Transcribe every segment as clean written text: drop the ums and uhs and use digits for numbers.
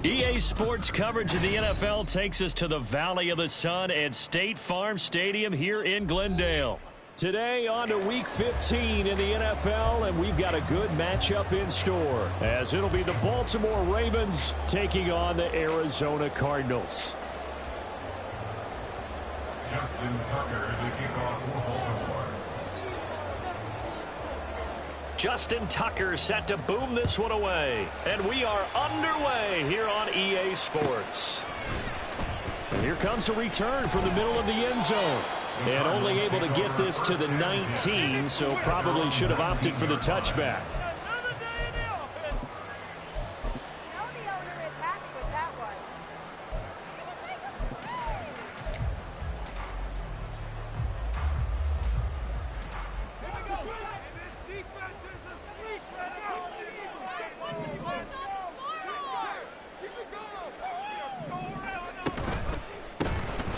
EA Sports coverage of the NFL takes us to the Valley of the Sun at State Farm Stadium here in Glendale. Today on to Week 15 in the NFL, and we've got a good matchup in store, as it'll be the Baltimore Ravens taking on the Arizona Cardinals. Justin Tucker to kick off for Baltimore. Justin Tucker set to boom this one away. And we are underway here on EA Sports. And here comes a return from the middle of the end zone. And only able to get this to the 19, so probably should have opted for the touchback.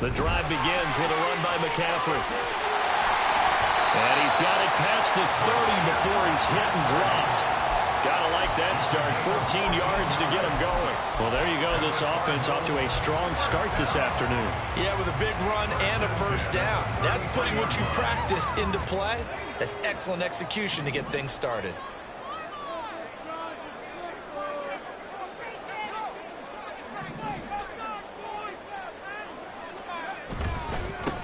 The drive begins with a run by McCaffrey. And he's got it past the 30 before he's hit and dropped. Gotta like that start. 14 yards to get him going. Well, there you go. This offense off to a strong start this afternoon. Yeah, with a big run and a first down. That's putting what you practice into play. That's excellent execution to get things started.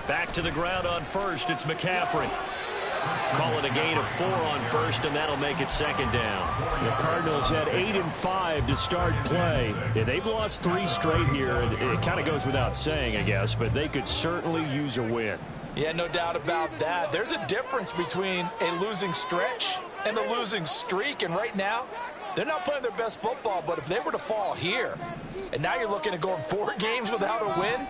Back to the ground on first. It's McCaffrey. Call it a gain of 4 on first, and that'll make it second down. The Cardinals had 8 and 5 to start play. Yeah, they've lost 3 straight here. It kind of goes without saying, I guess, but they could certainly use a win. Yeah, no doubt about that. There's a difference between a losing stretch and a losing streak, and right now, they're not playing their best football, but if they were to fall here, and now you're looking at going 4 games without a win,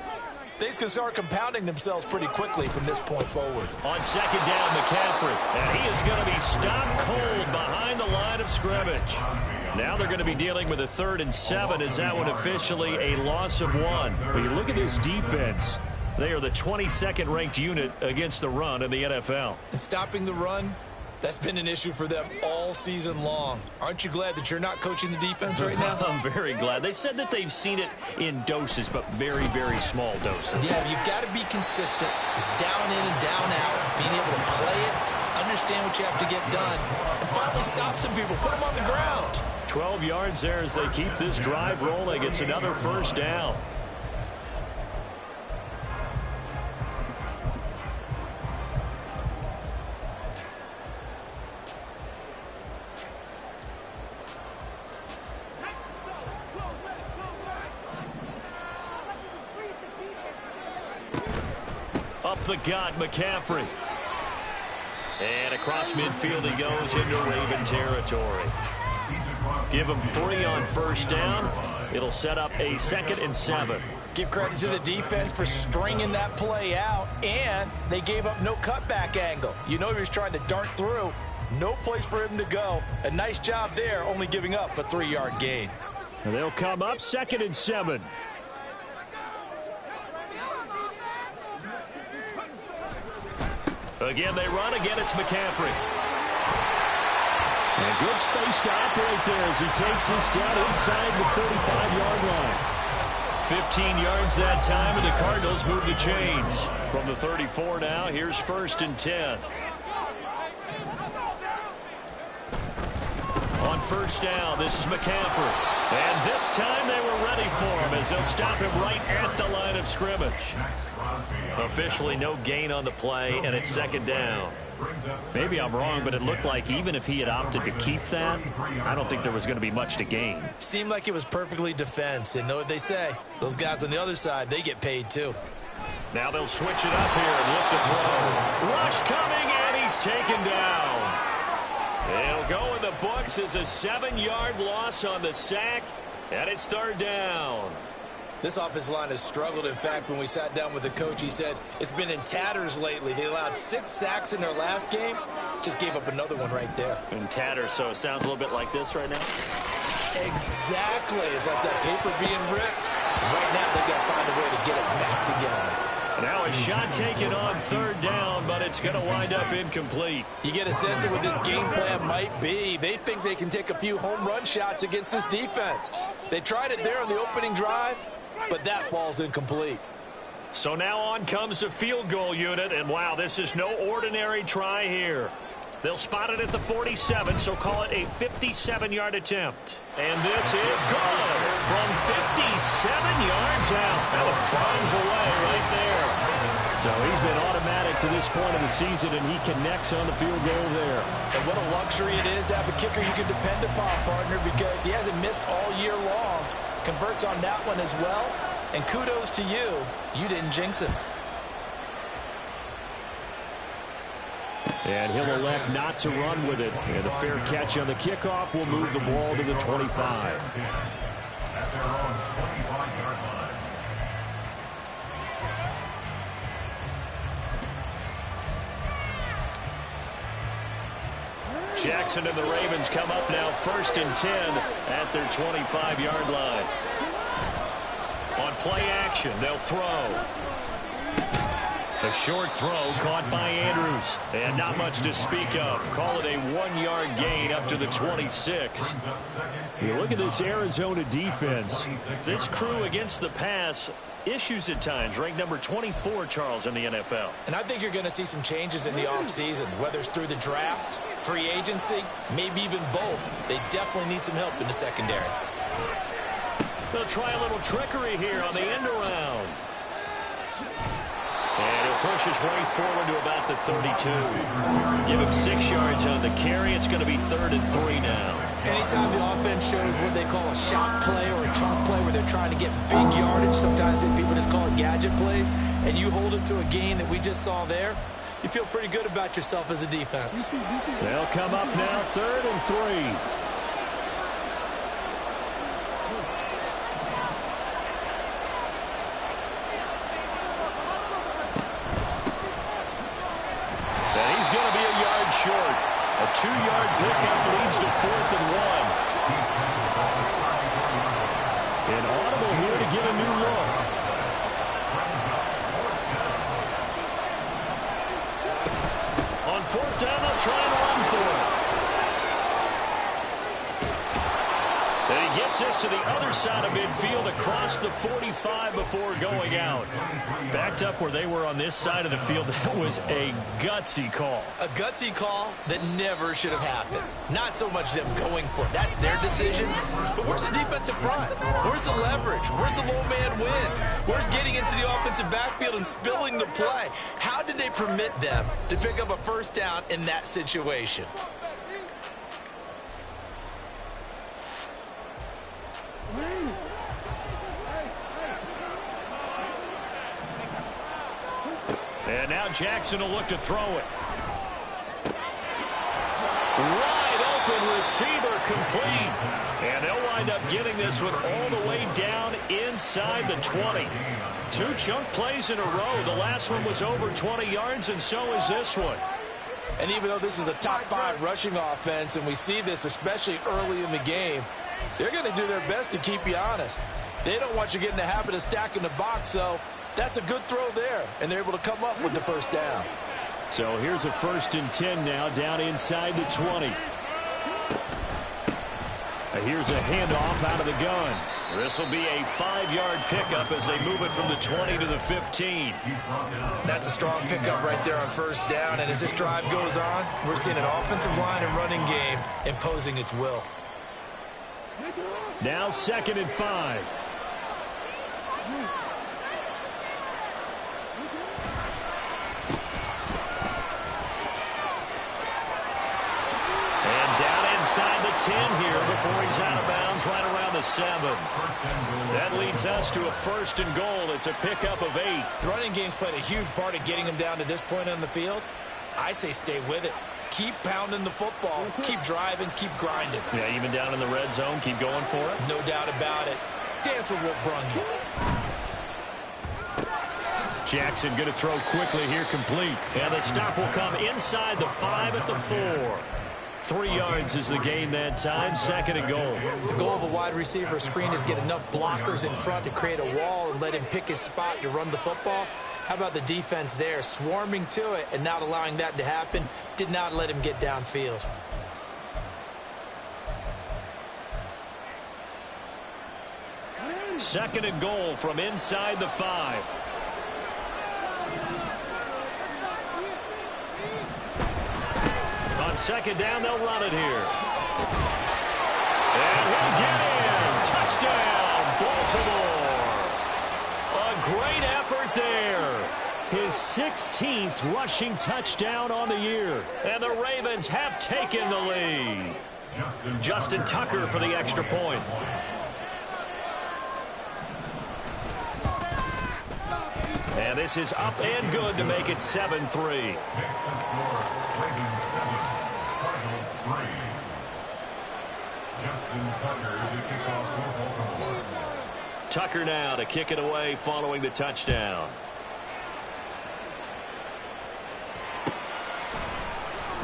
things can start compounding themselves pretty quickly from this point forward. On second down, McCaffrey. And he is going to be stopped cold behind the line of scrimmage. Now they're going to be dealing with a 3rd and 7 as that one officially a loss of 1. But you look at this defense. They are the 22nd ranked unit against the run in the NFL. And stopping the run, that's been an issue for them all season long. Aren't you glad that you're not coaching the defense right now? I'm very glad. They said that they've seen it in doses, but very, very small doses. Yeah, you've got to be consistent. It's down in and down out, being able to play it, understand what you have to get done, and finally stop some people, put them on the ground. 12 yards there as they keep this drive rolling. It's another first down. Up the gut, McCaffrey. And across midfield he goes into Raven territory. Give him 3 on first down. It'll set up a 2nd and 7. Give credit to the defense for stringing that play out, and they gave up no cutback angle. You know he was trying to dart through. No place for him to go. A nice job there, only giving up a 3-yard gain. And they'll come up 2nd and 7. Again, they run. Again, it's McCaffrey. And good space to operate there as he takes this down inside the 35-yard line. 15 yards that time, and the Cardinals move the chains. From the 34 now, here's 1st and 10. On first down, this is McCaffrey. And this time they were ready for him as they'll stop him right at the line of scrimmage. Officially no gain on the play, and it's 2nd down. Maybe I'm wrong, but it looked like even if he had opted to keep that, I don't think there was going to be much to gain. Seemed like it was perfectly defense, and know what they say. Those guys on the other side, they get paid too. Now they'll switch it up here and look to throw. Rush coming, and he's taken down. It'll go in the books as a 7-yard loss on the sack, and it's 3rd down. This offensive line has struggled. In fact, when we sat down with the coach, he said it's been in tatters lately. They allowed 6 sacks in their last game. Just gave up another one right there. In tatters, so it sounds a little bit like this right now? Exactly. It's like that paper being ripped. And right now, they've got to find a way to get it back together. Now a shot taken on third down, but it's going to wind up incomplete. You get a sense of what this game plan might be. They think they can take a few home run shots against this defense. They tried it there on the opening drive, but that falls incomplete. So now on comes the field goal unit, and wow, this is no ordinary try here. They'll spot it at the 47, so call it a 57-yard attempt. And this is good from 57 yards out. That was bombs away right there. So he's been automatic to this point of the season, and he connects on the field goal there. And what a luxury it is to have a kicker you can depend upon, partner, because he hasn't missed all year long. Converts on that one as well. And kudos to you. You didn't jinx him. And he'll elect not to run with it. And a fair catch on the kickoff will move the ball to the 25. At their own 25-yard line. Jackson and the Ravens come up now 1st and 10 at their 25-yard line. On play action, they'll throw. A short throw caught by Andrews. And not much to speak of. Call it a 1-yard gain up to the 26. You look at this Arizona defense. This crew against the pass, issues at times. Ranked number 24, Charles, in the NFL. And I think you're going to see some changes in the offseason, whether it's through the draft, free agency, maybe even both. They definitely need some help in the secondary. They'll try a little trickery here on the end around. And he'll push his way forward to about the 32. Give him 6 yards on the carry. It's going to be 3rd and 3 now. Anytime the offense shows what they call a shot play or a chunk play where they're trying to get big yardage, sometimes people just call it gadget plays, and you hold it to a gain that we just saw there, you feel pretty good about yourself as a defense. They'll come up now 3rd and 3. Short. A 2-yard pickup leads to 4th and 1. An audible here to get a new look. On 4th down, they'll try and run for it. And he gets us to the other side of midfield across the 45 before going out. Backed up where they were on this side of the field. That was a gutsy call. A gutsy call that never should have happened. Not so much them going for it. That's their decision. But where's the defensive front? Where's the leverage? Where's the low man wins? Where's getting into the offensive backfield and spilling the play? How did they permit them to pick up a 1st down in that situation? And now Jackson will look to throw it. Wide open receiver complete. And they'll wind up getting this one all the way down inside the 20. 2 chunk plays in a row. The last one was over 20 yards, and so is this one. And even though this is a top 5 rushing offense, and we see this especially early in the game, they're going to do their best to keep you honest. They don't want you getting the habit of stacking the box, so that's a good throw there, and they're able to come up with the 1st down. So here's a 1st and 10 now, down inside the 20. Here's a handoff out of the gun. This will be a 5-yard pickup as they move it from the 20 to the 15. That's a strong pickup right there on 1st down, and as this drive goes on, we're seeing an offensive line and running game imposing its will. Now 2nd and 5. And down inside the 10 here before he's out of bounds right around the 7. That leads us to a 1st and goal. It's a pickup of 8. The running game's played a huge part in getting him down to this point on the field. I say stay with it. Keep pounding the football. Keep driving. Keep grinding. Yeah, even down in the red zone, keep going for it. No doubt about it. Dance with what brung you. Jackson going to throw quickly here, complete. And the stop will come inside the 5 at the 4. 3 yards is the gain that time. 2nd and goal. The goal of a wide receiver screen is get enough blockers in front to create a wall and let him pick his spot to run the football. How about the defense there, swarming to it and not allowing that to happen? Did not let him get downfield. Second and goal from inside the 5. On second down, they'll run it here. And he'll get in. Touchdown, Baltimore. A great effort there. His 16th rushing touchdown on the year. And the Ravens have taken the lead. Justin Tucker for the extra point. And this is up and good to make it 7-3. Tucker now to kick it away following the touchdown.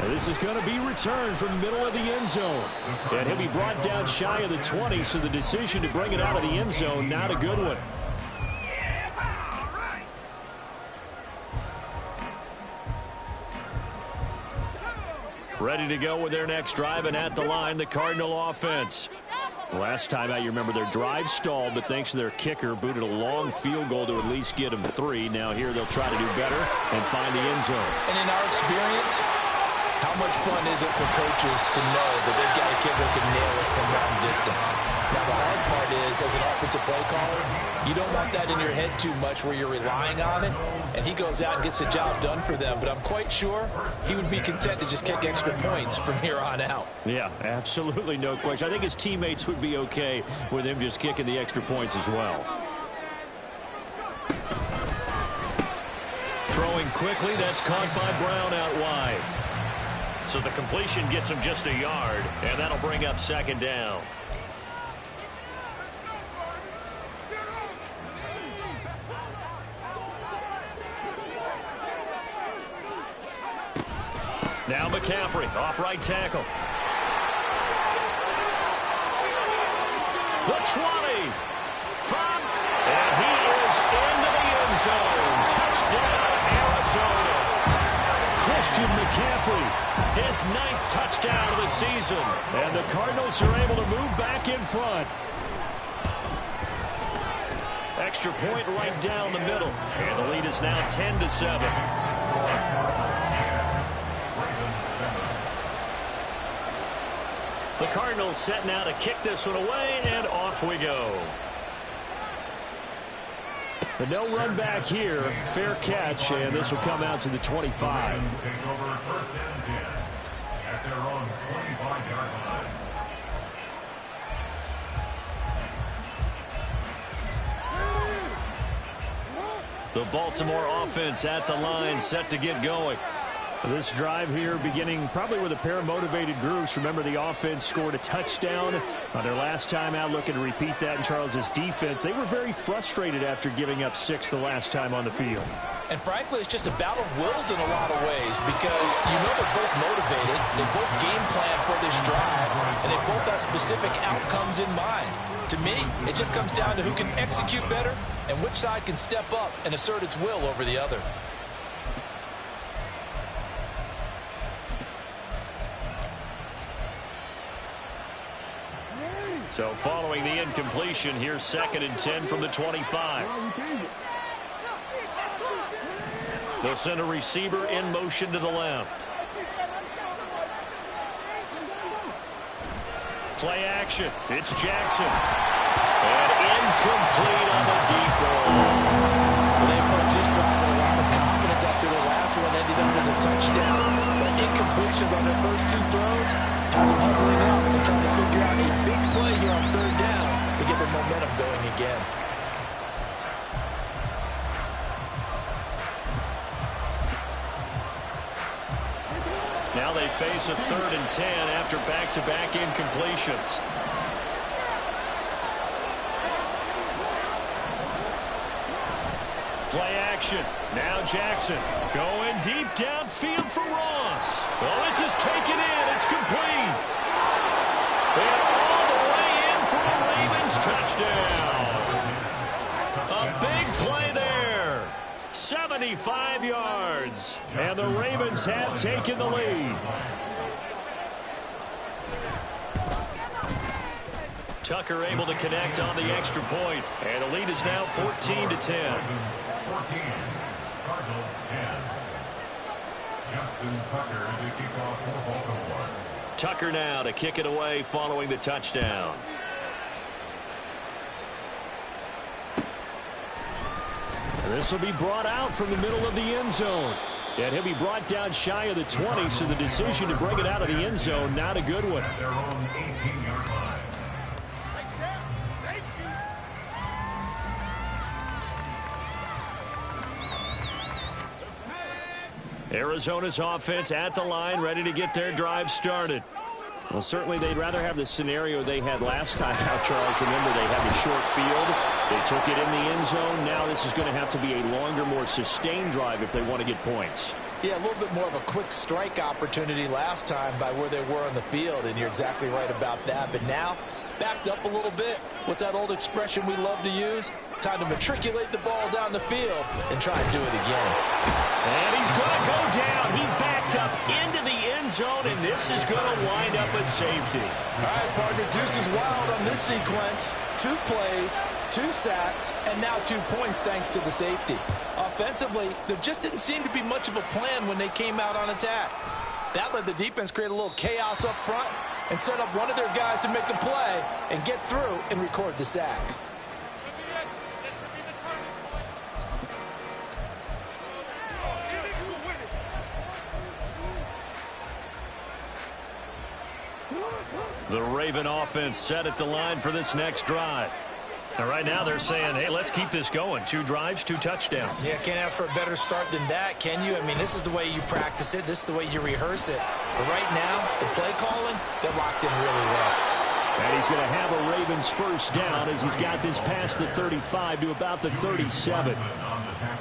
And this is going to be returned from the middle of the end zone. And he'll be brought down shy of the 20, so the decision to bring it out of the end zone, not a good one. Ready to go with their next drive, and at the line, the Cardinal offense. Last time out, you remember their drive stalled, but thanks to their kicker, booted a long field goal to at least get them 3. Now here they'll try to do better and find the end zone. And in our experience, how much fun is it for coaches to know that they've got a kid that can nail it from long distance? Now, the hard part is, as an offensive play caller, you don't want that in your head too much where you're relying on it, and he goes out and gets the job done for them. But I'm quite sure he would be content to just kick extra points from here on out. Yeah, absolutely no question. I think his teammates would be okay with him just kicking the extra points as well. Throwing quickly, that's caught by Brown out wide. So the completion gets him just a yard, and that'll bring up second down. Now McCaffrey, off right tackle. The 20. From, and he is into the end zone. Touchdown, Arizona. Christian McCaffrey, his 9th touchdown of the season. And the Cardinals are able to move back in front. Extra point right down the middle. And the lead is now 10-7. The Cardinals set now to kick this one away, and off we go. But no run back here. Fair catch, and this will come out to the 25. Take over first and 10 at their own 25-yard line. The Baltimore offense at the line, set to get going. This drive here beginning probably with a pair of motivated groups. Remember, the offense scored a touchdown on their last time out, looking to repeat that in Charles's defense. They were very frustrated after giving up 6 the last time on the field. And frankly, it's just a battle of wills in a lot of ways, because you know they're both motivated, they both game plan for this drive, and they both have specific outcomes in mind. To me, it just comes down to who can execute better and which side can step up and assert its will over the other. So following the incompletion, here's 2nd and 10 from the 25. They'll send a receiver in motion to the left. Play action. It's Jackson. And incomplete on the deep ball. They approached this drive with a lot of confidence after the last one ended up as a touchdown. But incompletions on their first 2 throws has them huddling up and trying to figure out a big play here on 3rd down to get their momentum going again. Now they face a 3rd and 10 after back-to-back incompletions. Play action. Now Jackson going deep downfield for Ross. Well, this is taken in. It's complete. And all the way in for a Ravens touchdown. A big play there. 7 75 yards. And the Ravens have taken the lead. Tucker able to connect on the extra point. And the lead is now 14-10. 14, Cardinals 10. Justin Tucker to kick off for Baltimore. Tucker now to kick it away following the touchdown. And this will be brought out from the middle of the end zone. And he'll be brought down shy of the 20, so the decision to bring it out of the end zone, not a good one. At their own 18-yard line. Arizona's offense at the line, ready to get their drive started. Well, certainly they'd rather have the scenario they had last time out, Charles. Remember, they had the short field. They took it in the end zone. Now this is going to have to be a longer, more sustained drive if they want to get points. Yeah, a little bit more of a quick strike opportunity last time by where they were on the field, and you're exactly right about that. But now, backed up a little bit. What's that old expression we love to use? Time to matriculate the ball down the field and try and do it again. And he's going to go down. He backed up into the end zone, and this is going to wind up a safety. All right, partner, deuce is wild on this sequence. 2 plays, 2 sacks, and now 2 points thanks to the safety. Offensively, there just didn't seem to be much of a plan when they came out on attack. That let the defense create a little chaos up front and set up one of their guys to make a play and get through and record the sack. The Raven offense set at the line for this next drive. And right now they're saying, hey, let's keep this going. 2 drives, 2 touchdowns. Yeah, can't ask for a better start than that, can you? I mean, this is the way you practice it. This is the way you rehearse it. But right now, the play calling, they're locked in really well. And he's going to have a Ravens first down as he's got this past the 35 to about the 37.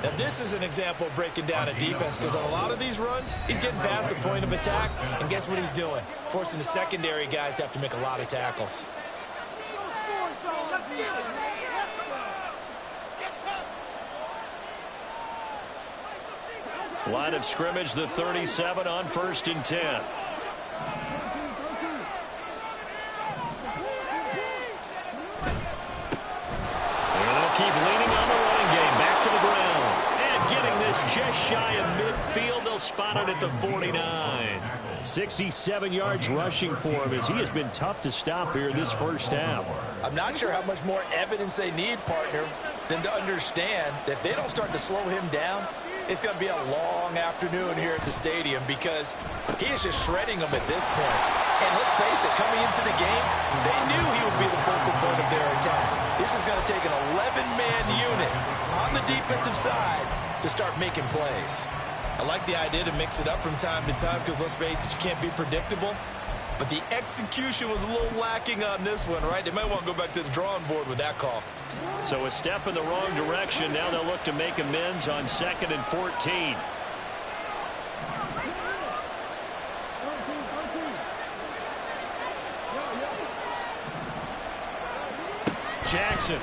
Now, this is an example of breaking down a defense, because on a lot of these runs, he's getting past the point of attack, and guess what he's doing? Forcing the secondary guys to have to make a lot of tackles. Line of scrimmage, the 37 on 1st and 10. Keep leaning on the running game. Back to the ground. And getting this just shy of midfield. They'll spot it at the 49. 67 yards rushing for him as he has been tough to stop here this first half. I'm not sure how much more evidence they need, partner, than to understand that if they don't start to slow him down, it's going to be a long afternoon here at the stadium, because he is just shredding them at this point. And let's face it, coming into the game, they knew he would be the focal point of their attack. This is going to take an 11-man unit on the defensive side to start making plays. I like the idea to mix it up from time to time, because let's face it, you can't be predictable. But the execution was a little lacking on this one, right? They might want to go back to the drawing board with that call. So a step in the wrong direction. Now they'll look to make amends on 2nd and 14. Jackson.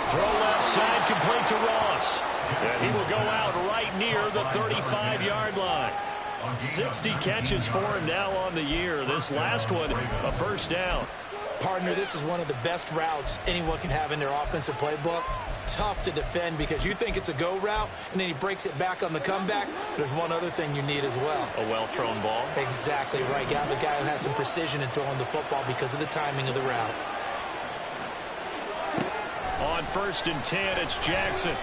Throw left side, complete to Ross. And he will go out right near the 35-yard line. 60 catches for him now on the year. This last one, a first down. Partner, this is one of the best routes anyone can have in their offensive playbook. Tough to defend because you think it's a go route, and then he breaks it back on the comeback. There's one other thing you need as well. A well-thrown ball. Exactly right. You have a guy who has some precision in throwing the football because of the timing of the route. On 1st and 10, it's Jackson.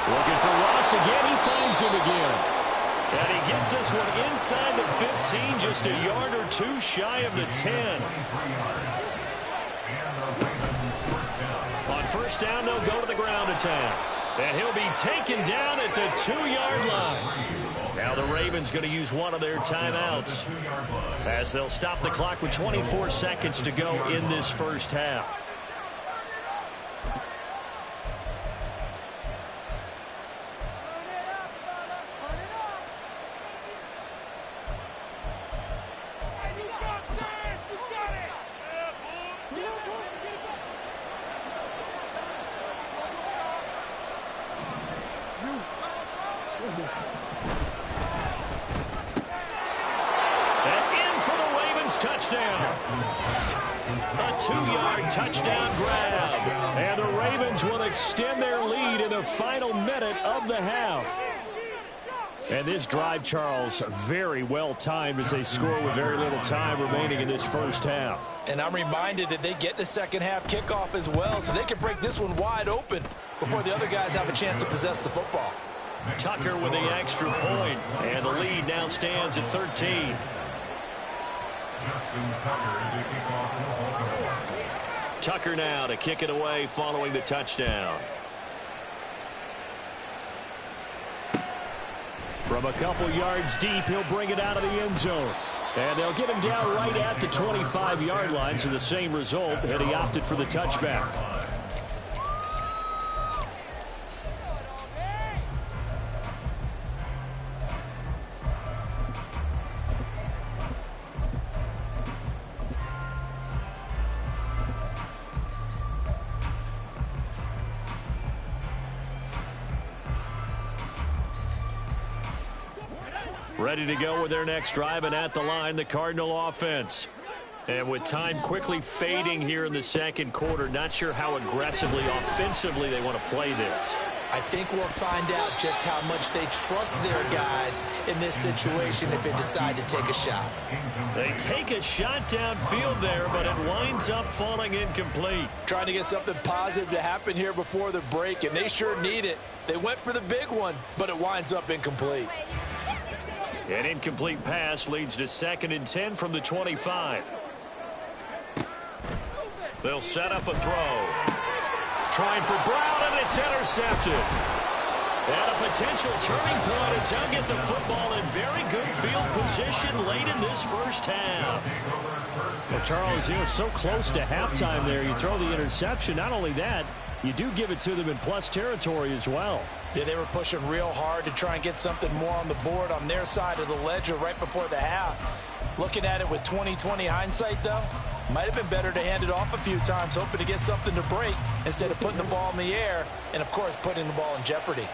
Looking for Ross again. He finds him again. And he gets this one inside the 15, just a yard or 2 shy of the 10. On first down, they'll go to the ground attack. And he'll be taken down at the 2-yard line. Now the Ravens going to use one of their timeouts as they'll stop the clock with 24 seconds to go in this first half. this touchdown. A 2-yard touchdown grab. And the Ravens will extend their lead in the final minute of the half. And this drive, Charles, very well timed as they score with very little time remaining in this first half. And I'm reminded that they get the second half kickoff as well, so they can break this one wide open before the other guys have a chance to possess the football. Tucker with the extra point, and the lead now stands at 13. Tucker now to kick it away following the touchdown. From a couple yards deep, he'll bring it out of the end zone. And they'll get him down right at the 25-yard line, so the same result, and he opted for the touchback. Ready to go with their next drive, and at the line, the Cardinal offense. And with time quickly fading here in the second quarter, not sure how aggressively, offensively they want to play this. I think we'll find out just how much they trust their guys in this situation if they decide to take a shot. They take a shot downfield there, but it winds up falling incomplete. Trying to get something positive to happen here before the break, and they sure need it. They went for the big one, but it winds up incomplete. An incomplete pass leads to 2nd and 10 from the 25. They'll set up a throw. Trying for Brown, and it's intercepted. And a potential turning point as they'll get the football in very good field position late in this first half. Well, Charles, so close to halftime there. You throw the interception. Not only that, you do give it to them in plus territory as well. Yeah, they were pushing real hard to try and get something more on the board on their side of the ledger right before the half. Looking at it with 20/20 hindsight, though, might have been better to hand it off a few times, hoping to get something to break instead of putting the ball in the air and, of course, putting the ball in jeopardy.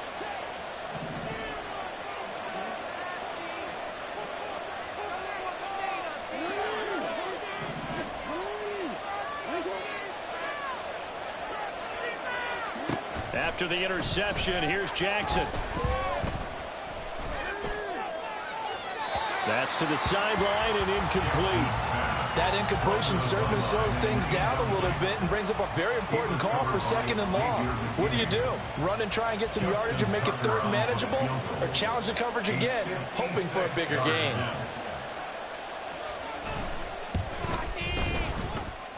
After the interception, here's Jackson. That's to the sideline and incomplete. That incompletion certainly slows things down a little bit and brings up a very important call for 2nd and long. What do? Run and try and get some yardage and make it 3rd manageable, or challenge the coverage again, hoping for a bigger gain?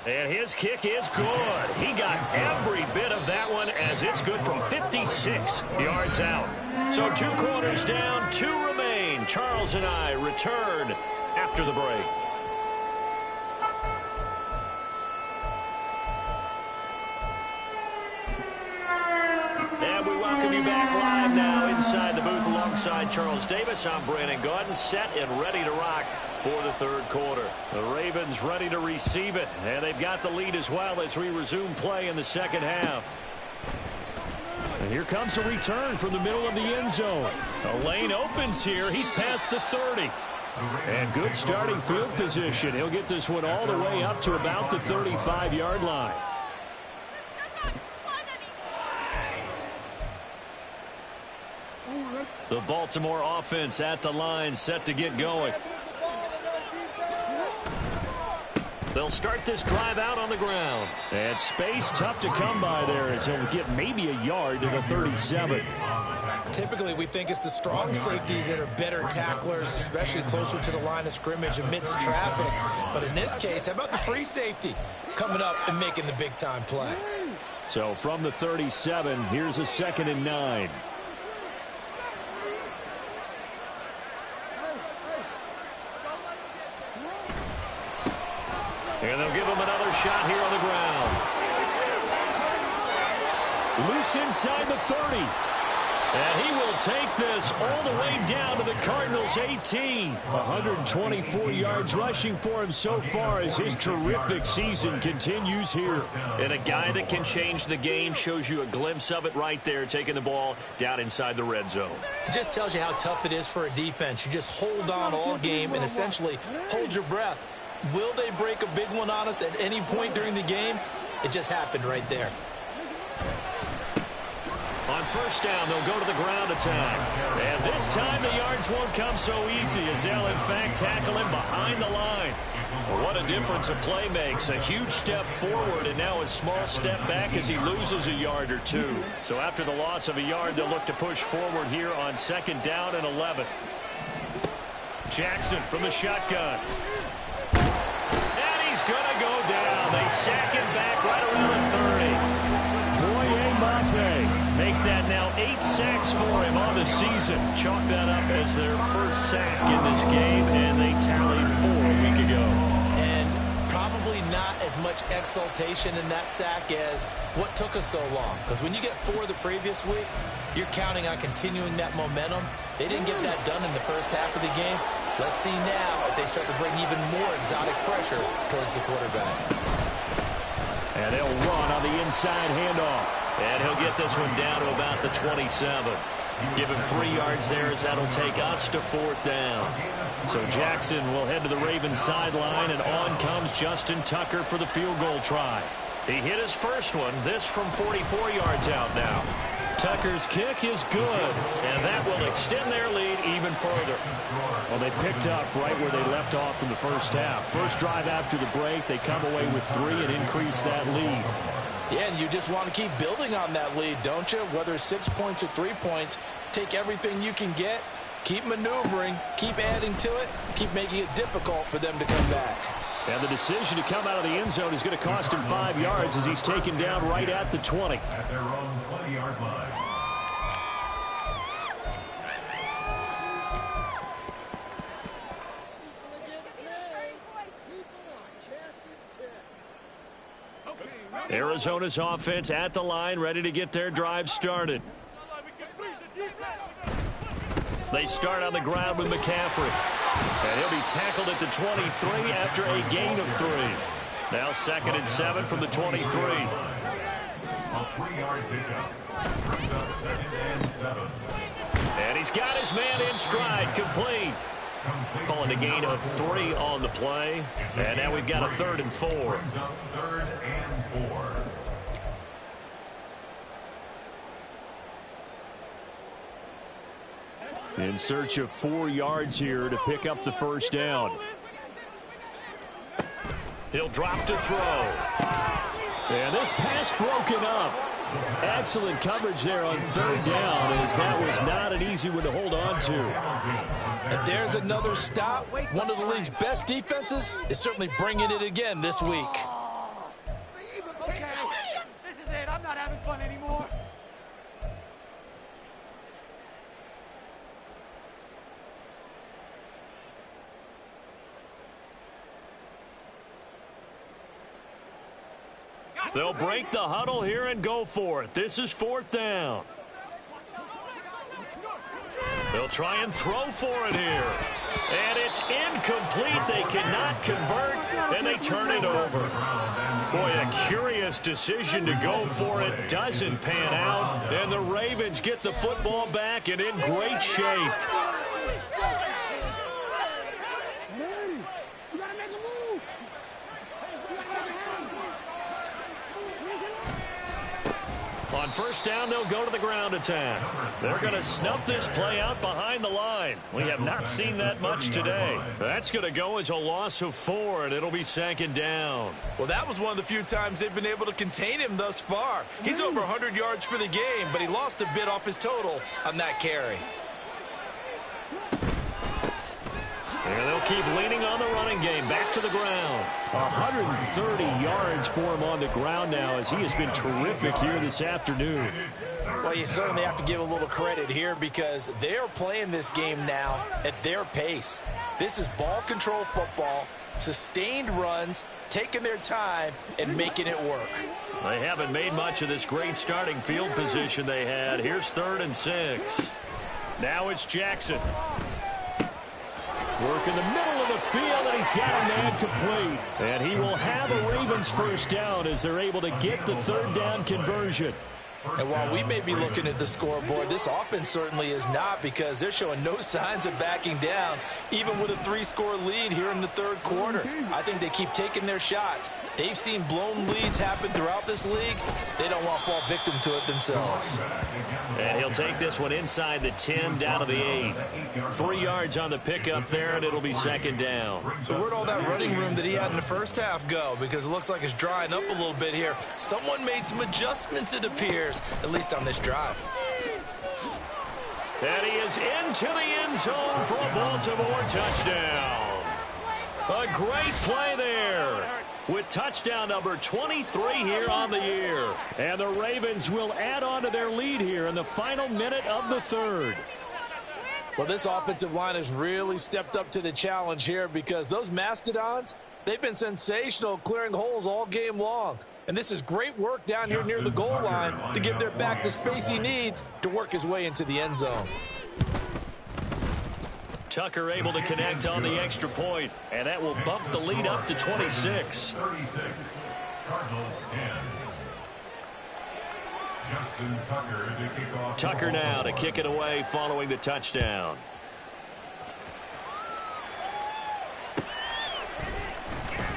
And his kick is good. He got every bit of that one as it's good from 56 yards out. So 2 quarters down, 2 remain. Charles and I return after the break. And we welcome you back live now inside the booth alongside Charles Davis. I'm Brandon Gaudin, set and ready to rock for the 3rd quarter. The Ravens ready to receive it, and they've got the lead as well as we resume play in the second half. And here comes a return from the middle of the end zone. A lane opens here. He's past the 30. And good starting field position. He'll get this one all the way up to about the 35-yard line. The Baltimore offense at the line, set to get going. They'll start this drive out on the ground. And space tough to come by there as he'll get maybe a yard to the 37. Typically, we think it's the strong safeties that are better tacklers, especially closer to the line of scrimmage amidst traffic. But in this case, how about the free safety coming up and making the big-time play? So from the 37, here's a 2nd and 9. And they'll give him another shot here on the ground. Loose inside the 30. And he will take this all the way down to the Cardinals' 18. 124 yards rushing for him so far as his terrific season continues here. And a guy that can change the game, shows you a glimpse of it right there, taking the ball down inside the red zone. It just tells you how tough it is for a defense. You just hold on all game and essentially hold your breath. Will they break a big one on us at any point during the game? It just happened right there. On first down, they'll go to the ground attack. And this time the yards won't come so easy as they'll, in fact, tackle him behind the line. Well, what a difference a play makes. A huge step forward and now a small step back as he loses a yard or two. So after the loss of a yard, they'll look to push forward here on second down and 11. Jackson from the shotgun. And he's going to go down. They sack him back right around the 30. Boye Mafe. Make that now 8 sacks for him on the season. Chalk that up as their first sack in this game, and they tallied 4 a week ago. And probably not as much exultation in that sack as what took us so long. Because when you get 4 the previous week, you're counting on continuing that momentum. They didn't get that done in the first half of the game. Let's see now if they start to bring even more exotic pressure towards the quarterback. And they'll run on the inside handoff. And he'll get this one down to about the 27. Give him 3 yards there as that'll take us to 4th down. So Jackson will head to the Ravens sideline, and on comes Justin Tucker for the field goal try. He hit his first one, this from 44 yards out now. Tucker's kick is good, and that will extend their lead even further. Well, they picked up right where they left off in the first half. First drive after the break, they come away with 3 and increase that lead. Yeah, and you just want to keep building on that lead, don't you? Whether it's 6 points or 3 points, take everything you can get, keep maneuvering, keep adding to it, keep making it difficult for them to come back. And the decision to come out of the end zone is going to cost him 5 yards as he's taken down right at the 20. At their own 20-yard line. Arizona's offense at the line, ready to get their drive started. They start on the ground with McCaffrey. And he'll be tackled at the 23 after a gain of 3. Now 2nd and 7 from the 23. A 3-yard pickup. Brings up 2nd and 7. And he's got his man in stride, complete. Calling a gain of 3 on the play. And now we've got a 3rd and 4. Brings up 3rd and 4. In search of 4 yards here to pick up the first down. He'll drop to throw. And this pass broken up. Excellent coverage there on 3rd down, as that was not an easy one to hold on to. And there's another stop. One of the league's best defenses is certainly bringing it again this week. Okay, this is it. I'm not having fun anymore. They'll break the huddle here and go for it. This is 4th down. They'll try and throw for it here. And it's incomplete. They cannot convert, and they turn it over. Boy, a curious decision to go for it. Doesn't pan out, and the Ravens get the football back and in great shape. On first down, they'll go to the ground attack. They're going to snuff this play out behind the line. We have not seen that much today. That's going to go as a loss of 4, and it'll be 2nd down. Well, that was one of the few times they've been able to contain him thus far. He's over 100 yards for the game, but he lost a bit off his total on that carry. And they'll keep leaning on the running game. Back to the ground. 130 yards for him on the ground now, as he has been terrific here this afternoon. Well, you certainly have to give a little credit here because they are playing this game now at their pace. This is ball control football, sustained runs, taking their time, and making it work. They haven't made much of this great starting field position they had. Here's 3rd and 6. Now it's Jackson. Work in the middle of the field, and he's got a man complete. And he will have a Ravens first down as they're able to get the 3rd down conversion. And while we may be looking at the scoreboard, this offense certainly is not, because they're showing no signs of backing down, even with a 3-score lead here in the third quarter. I think they keep taking their shots. They've seen blown leads happen throughout this league. They don't want to fall victim to it themselves. And he'll take this one inside the 10, down to the 8. 3 yards on the pickup there, and it'll be second down. So where'd all that running room that he had in the first half go? Because it looks like it's drying up a little bit here. Someone made some adjustments, it appears, at least on this drive. And he is into the end zone for a Baltimore touchdown. A great play there, with touchdown number 23 here on the year. And the Ravens will add on to their lead here in the final minute of the third. Well, this offensive line has really stepped up to the challenge here, because those Mastodons, they've been sensational clearing holes all game long. And this is great work down here near the goal line to give their back the space he needs to work his way into the end zone. Tucker able to connect on the extra point, and that will bump the lead up to 26. 36. Cardinals 10. Justin Tucker to kick off. Tucker now to kick it away following the touchdown.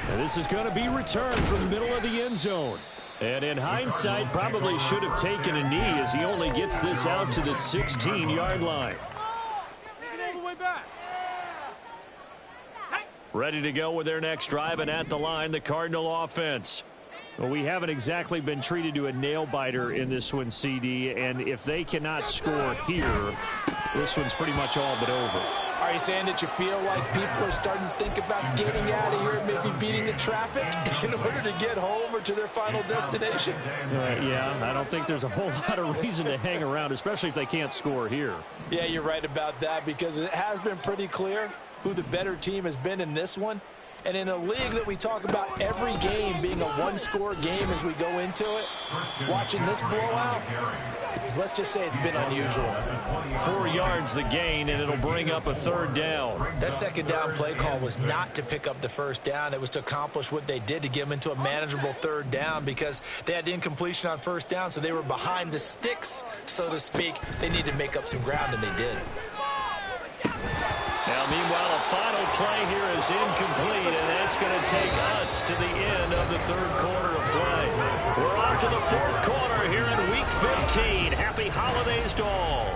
And this is going to be returned from the middle of the end zone. And in hindsight, probably should have taken a knee, as he only gets this out to the 16-yard line. Ready to go with their next drive, and at the line, the Cardinal offense. Well, we haven't exactly been treated to a nail-biter in this one, CD, and if they cannot score here, this one's pretty much all but over. Are you saying that you feel like people are starting to think about getting out of here and maybe beating the traffic in order to get home or to their final destination? Yeah, I don't think there's a whole lot of reason to hang around, especially if they can't score here. Yeah, you're right about that, because it has been pretty clear who the better team has been in this one. And in a league that we talk about every game being a one-score game as we go into it, watching this blowout, let's just say it's been unusual. 4 yards the gain, and it'll bring up a third down. That second down play call was not to pick up the first down. It was to accomplish what they did, to get them into a manageable third down, because they had incompletion on first down, so they were behind the sticks, so to speak. They needed to make up some ground, and they did. Now, meanwhile, a final play here is incomplete, and that's going to take us to the end of the third quarter of play. We're off to the fourth quarter here in Week 15. Happy holidays to all.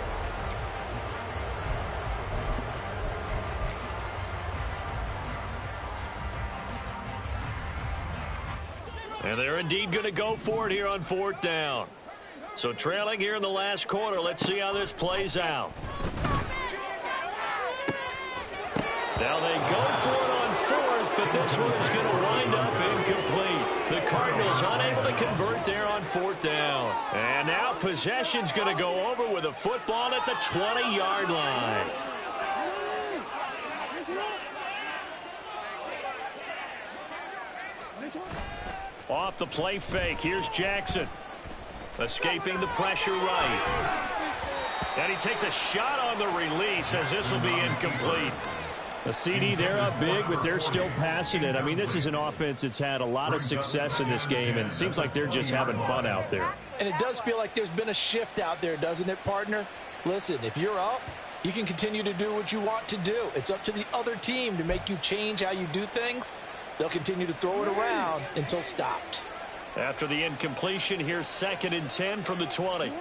And they're indeed going to go for it here on fourth down. So trailing here in the last quarter, let's see how this plays out. Now they go for it on fourth, but this one is going to wind up incomplete. The Cardinals unable to convert there on fourth down. And now possession's going to go over with a football at the 20-yard line. Off the play fake, here's Jackson. Escaping the pressure right. And he takes a shot on the release, as this will be incomplete. A CD, they're up big, but they're still passing it. I mean, this is an offense that's had a lot of success in this game, and it seems like they're just having fun out there. And it does feel like there's been a shift out there, doesn't it, partner? Listen, if you're up, you can continue to do what you want to do. It's up to the other team to make you change how you do things. They'll continue to throw it around until stopped. After the incompletion, here's 2nd and 10 from the 20. Now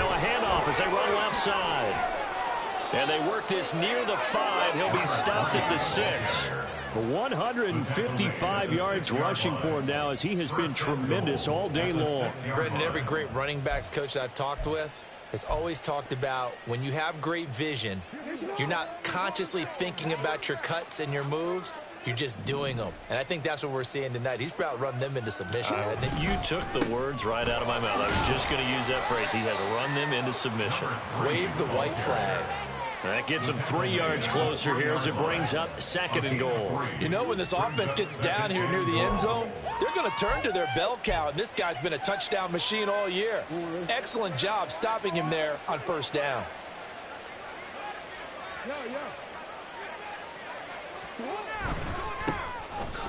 a handoff as they run left side. And they work this near the 5. He'll be stopped at the 6. 155 yards rushing for him now, as he has been tremendous all day long. Brendan, every great running backs coach that I've talked with has always talked about when you have great vision, you're not consciously thinking about your cuts and your moves. You're just doing them. And I think that's what we're seeing tonight. He's about run them into submission. You took the words right out of my mouth. I was just going to use that phrase. He has run them into submission. Wave the white flag. That gets him 3 yards closer here as it brings up 2nd and goal. You know, when this offense gets down here near the end zone, they're going to turn to their bell cow, and this guy's been a touchdown machine all year. Excellent job stopping him there on first down.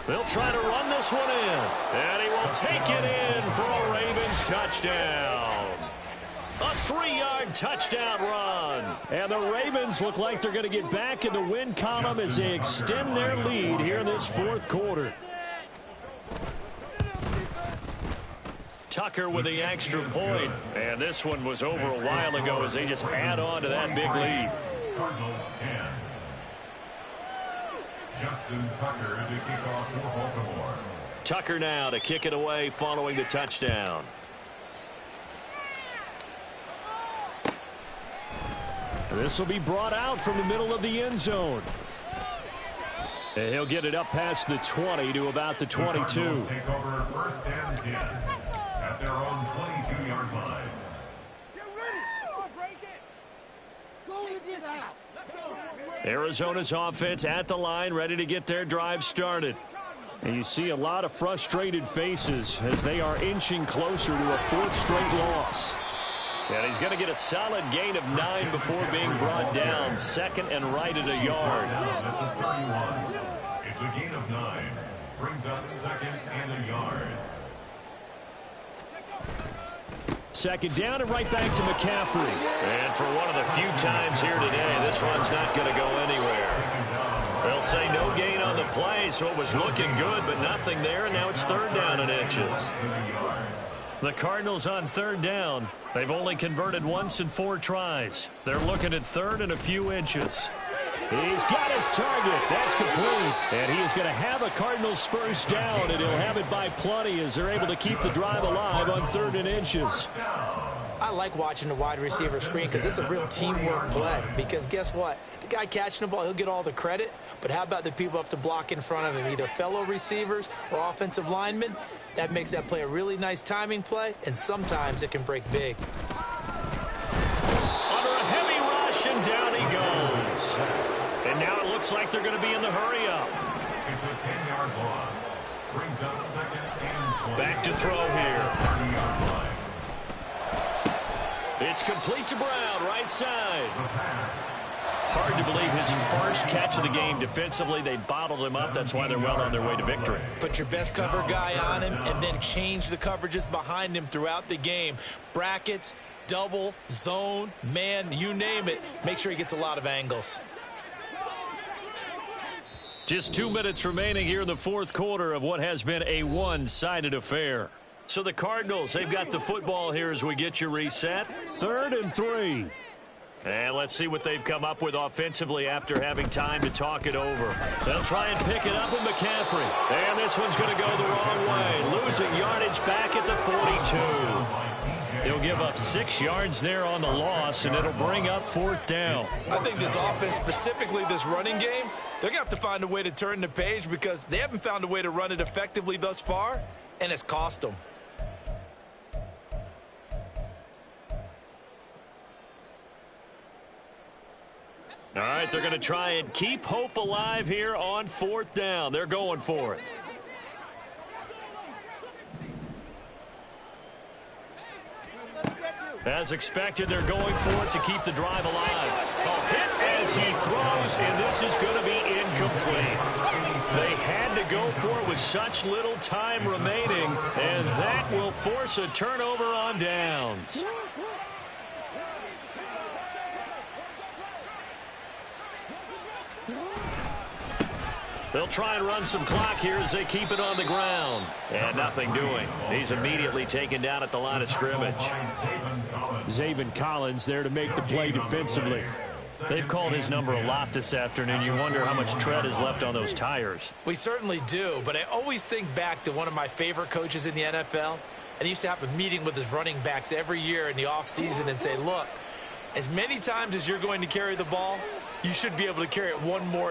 They'll try to run this one in. And he will take it in for a Ravens touchdown. A 3-yard touchdown run. And the Ravens look like they're going to get back in the win column as they extend their lead here in this fourth quarter. Tucker with the extra point. And this one was over a while ago as they just add on to that big lead. Cardinals 10. Justin Tucker to kick off for Baltimore. Tucker now to kick it away following the touchdown. This will be brought out from the middle of the end zone. And he'll get it up past the 20 to about the 22. The take over first and 10 at their own 22-yard line. Get ready. Break it. Go with this out. Arizona's offense at the line, ready to get their drive started. And you see a lot of frustrated faces as they are inching closer to a fourth straight loss. And he's going to get a solid gain of 9 before being brought down. Second and right at a yard. It's a gain of 9. Brings up second and a yard. Second down and right back to McCaffrey. And for one of the few times here today, this run's not going to go anywhere. They'll say no gain on the play, so it was looking good, but nothing there, and now it's third down and inches. The Cardinals on third down. They've only converted once in 4 tries. They're looking at third and a few inches. He's got his target. That's complete. And he is going to have a Cardinals first down, and he'll have it by plenty as they're able to keep the drive alive on third and inches. I like watching the wide receiver screen because it's a real teamwork play. Because guess what? The guy catching the ball, he'll get all the credit. But how about the people up to block in front of him, either fellow receivers or offensive linemen? That makes that play a really nice timing play, and sometimes it can break big. Under a heavy rush, and down he goes. And now it looks like they're going to be in the hurry-up. It's a 10-yard loss. Brings up second and 20. Back to throw here. 30-yard line. It's complete to Brown, right side. The pass. Hard to believe his first catch of the game defensively. They bottled him up. That's why they're well on their way to victory. Put your best cover guy on him and then change the coverages behind him throughout the game. Brackets, double, zone, man, you name it. Make sure he gets a lot of angles. Just 2 minutes remaining here in the fourth quarter of what has been a one-sided affair. So the Cardinals, they've got the football here as we get you reset. 3rd and 3. And let's see what they've come up with offensively after having time to talk it over. They'll try and pick it up with McCaffrey. And this one's going to go the wrong way. Losing yardage back at the 42. He'll give up 6 yards there on the loss, and it'll bring up 4th down. I think this offense, specifically this running game, they're going to have to find a way to turn the page because they haven't found a way to run it effectively thus far, and it's cost them. All right, they're going to try and keep hope alive here on 4th down. They're going for it. As expected, they're going for it to keep the drive alive. A hit as he throws, and this is going to be incomplete. They had to go for it with such little time remaining, and that will force a turnover on downs. They'll try and run some clock here as they keep it on the ground. And nothing doing. He's immediately taken down at the line of scrimmage. Zaven Collins there to make the play defensively. They've called his number a lot this afternoon. You wonder how much tread is left on those tires. We certainly do, but I always think back to one of my favorite coaches in the NFL. And he used to have a meeting with his running backs every year in the offseason and say, look, as many times as you're going to carry the ball, you should be able to carry it one more